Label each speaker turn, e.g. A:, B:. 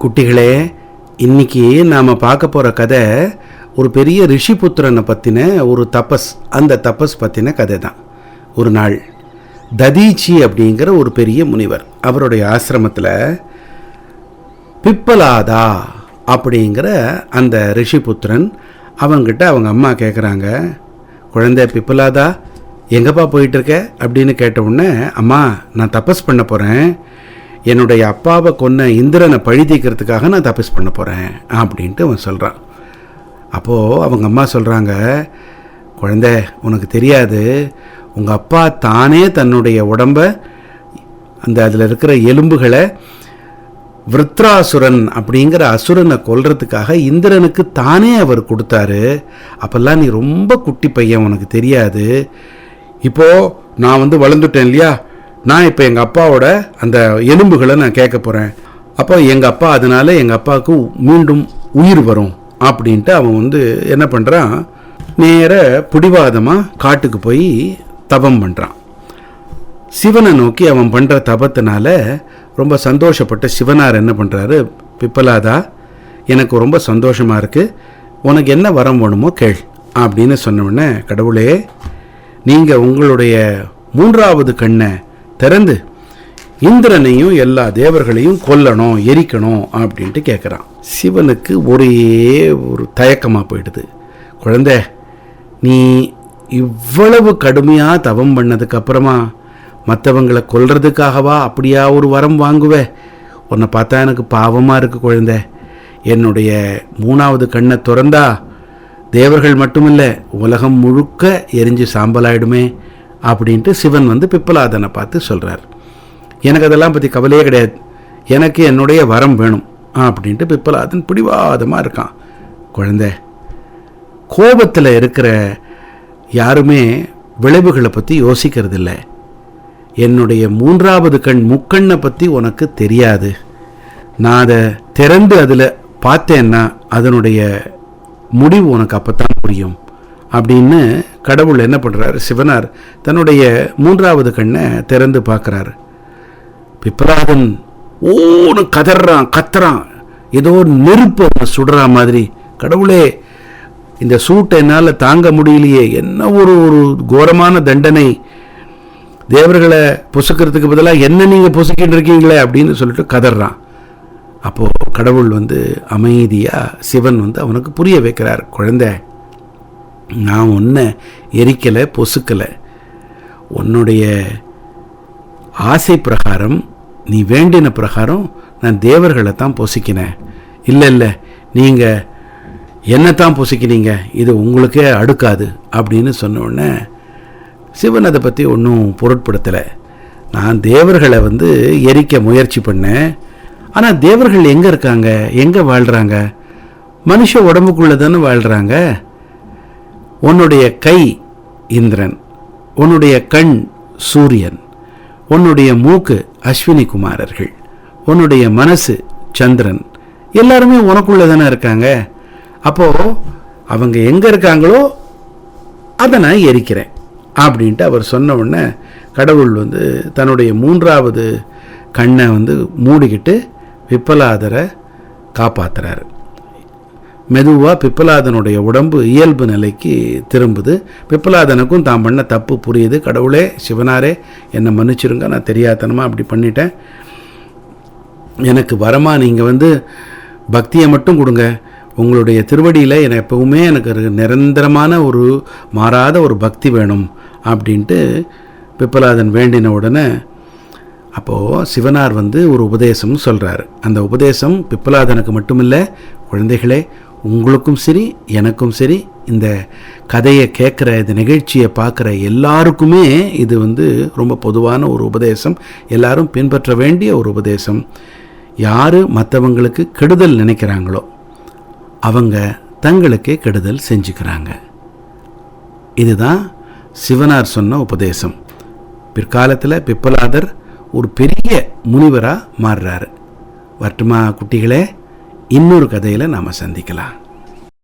A: குட்டிகளே, இன்னைக்கு நாம் பார்க்க போகிற கதை ஒரு பெரிய ரிஷிபுத்திரனை பற்றின ஒரு தபஸ். அந்த தபஸ் பற்றின கதை தான். ஒரு நாள் ததீச்சி அப்படிங்கிற ஒரு பெரிய முனிவர், அவருடைய ஆசிரமத்தில் பிப்பலாதா அப்படிங்கிற அந்த ரிஷிபுத்திரன், அவங்கிட்ட அவங்க அம்மா கேட்குறாங்க, குழந்தை பிப்பலாதா எங்கப்பா போயிட்டுருக்க அப்படின்னு கேட்ட உடனே, அம்மா நான் தபஸ் பண்ண போகிறேன், என்னுடைய அப்பாவை கொன்ன இந்திரனை பழி தீர்க்கிறதுக்காக நான் தபஸ் பண்ண போகிறேன் அப்படின்ட்டு அவன் சொல்கிறான். அப்போது அவங்க அம்மா சொல்கிறாங்க, குழந்தை உனக்கு தெரியாது, உங்கள் அப்பா தானே தன்னுடைய உடம்ப அதில் இருக்கிற எலும்புகளை விருத்ராசுரன் அப்படிங்கிற அசுரனை கொல்றதுக்காக இந்திரனுக்கு தானே அவர் கொடுத்தாரு. அப்போல்லாம் நீ ரொம்ப குட்டி பையன், உனக்கு தெரியாது. இப்போது நான் வளர்ந்துட்டேன் இல்லையா, நான் இப்போ எங்கள் அப்பாவோட அந்த எலும்புகளை நான் கேட்க போகிறேன். அப்போ எங்கள் அப்பா, அதனால் எங்கள் அப்பாவுக்கு மீண்டும் உயிர் வரும் அப்படின்ட்டு அவன் என்ன பண்ணுறான், நேர பிடிவாதமாக காட்டுக்கு போய் தபம் பண்ணுறான். சிவனை நோக்கி அவன் பண்ணுற தபத்தினால ரொம்ப சந்தோஷப்பட்ட சிவனார் என்ன பண்ணுறாரு, பிப்பலாதா எனக்கு ரொம்ப சந்தோஷமாக இருக்குது, உனக்கு என்ன வரம் வேணுமோ கேள் அப்படின்னு சொன்னோடனே, கடவுளே நீங்கள் உங்களுடைய மூன்றாவது கண்ணை திறந்து இந்திரனையும் எல்லா தேவர்களையும் கொல்லணும், எரிக்கணும் அப்படின்ட்டு கேட்குறான். சிவனுக்கு ஒரே ஒரு தயக்கமாக போயிடுது. குழந்தை, நீ இவ்வளவு கடுமையாக தவம் பண்ணதுக்கப்புறமா மற்றவங்களை கொல்றதுக்காகவா அப்படியா ஒரு வரம் வாங்குவே? உன்னை பார்த்தா எனக்கு பாவமாக இருக்குது குழந்தை. என்னுடைய மூணாவது கண்ணை திறந்தா தேவர்கள் மட்டுமில்லை, உலகம் முழுக்க எரிஞ்சு சாம்பலாயிடுமே அப்படின்ட்டு சிவன் பிப்பலாதனை பார்த்து சொல்கிறார். எனக்கு அதெல்லாம் பற்றி கவலையே கிடையாது, எனக்கு என்னுடைய வரம் வேணும் அப்படின்ட்டு பிப்பலாதன் பிடிவாதமாக இருக்கான். குழந்தை, கோபத்தில் இருக்கிற யாருமே விளைவுகளை பற்றி யோசிக்கிறது இல்லை. என்னுடைய மூன்றாவது கண் முக்கண்ணை பற்றி உனக்கு தெரியாது. நான் அதை திறந்து அதில் பார்த்தேன்னா அதனுடைய முடிவு உனக்கு அப்போ தான் புரியும் அப்படின்னு கடவுள் என்ன பண்ணுறாரு, சிவனார் தன்னுடைய மூன்றாவது கண்ணை திறந்து பார்க்குறாரு. பிப்பலாதன் ஓன்னு கத்துறான், ஏதோ நெருப்பு சுடுறா மாதிரி. கடவுளே, இந்த சூட்டை என்னால் தாங்க முடியலையே, என்ன ஒரு கோரமான தண்டனை, தேவர்களை பொசுக்கிறதுக்கு பதிலாக என்ன நீங்கள் பொசுக்கிட்டு இருக்கீங்களே அப்படின்னு சொல்லிட்டு கதறான். அப்போது கடவுள் அமைதியாக சிவன் அவனுக்கு புரிய வைக்கிறார். குழந்தை, நான் உன்னை எரிக்கலை, பொசுக்கலை, உன்னுடைய ஆசை பிரகாரம், நீ வேண்டின பிரகாரம் நான் தேவர்களை தான் பொசுக்கினேன். இல்லை நீங்கள் என்னத்தான் பொசுக்கினீங்க, இது உங்களுக்கே அடுக்காது அப்படின்னு சொன்ன உடனே சிவன் அதை பற்றி ஒன்றும் பொருட்படுத்தலை. நான் தேவர்களை எரிக்க முயற்சி பண்ணேன், ஆனால் தேவர்கள் எங்கே இருக்காங்க, எங்கே வாழ்கிறாங்க? மனுஷ உடம்புக்குள்ளே தானே வாழ்கிறாங்க. உன்னுடைய கை இந்திரன், உன்னுடைய கண் சூரியன், உன்னுடைய மூக்கு அஸ்வினி குமாரர்கள், உன்னுடைய மனசு சந்திரன், எல்லாருமே உனக்குள்ளே தானே இருக்காங்க. அப்போது அவங்க எங்கே இருக்காங்களோ அதை நான் எரிக்கிறேன் அப்படின்ட்டு அவர் சொன்ன உடனே கடவுள் தன்னுடைய மூன்றாவது கண்ணை மூடிக்கிட்டு பிப்பலாதரை காப்பாற்றுறாரு. மெதுவாக பிப்பலாதனுடைய உடம்பு இயல்பு நிலைக்கு திரும்புது. பிப்பலாதனுக்கும் தான் பண்ண தப்பு புரியுது. கடவுளே, சிவனாரே என்னை மன்னிச்சிருங்க, நான் தெரியாதனமாக அப்படி பண்ணிட்டேன், எனக்கு வரமா நீங்கள் பக்தியை மட்டும் கொடுங்க, உங்களுடைய திருவடியில் எனக்கு எப்பவுமே எனக்கு நிரந்தரமான ஒரு மாறாத ஒரு பக்தி வேணும் அப்படின்ட்டு பிப்பலாதன் வேண்டின உடனே அப்போது சிவனார் ஒரு உபதேசம் சொல்கிறார். அந்த உபதேசம் பிப்பலாதனுக்கு மட்டுமில்லை, குழந்தைகளே உங்களுக்கும் சரி எனக்கும் சரி, இந்த கதையை கேட்குற, இந்த நிகழ்ச்சியை பார்க்குற எல்லாருக்குமே இது ரொம்ப பொதுவான ஒரு உபதேசம், எல்லாரும் பின்பற்ற வேண்டிய ஒரு உபதேசம். யார் மற்றவங்களுக்கு கெடுதல் நினைக்கிறாங்களோ அவங்க தங்களுக்கே கெடுதல் செஞ்சுக்கிறாங்க. இதுதான் சிவனார் சொன்ன உபதேசம். பிற்காலத்தில் பிப்பலாதர் ஒரு பெரிய முனிவராக மாறுறாரு. வட்டுமா குட்டிகளே, இன்னொரு கதையில் நாம் சந்திக்கலாம்.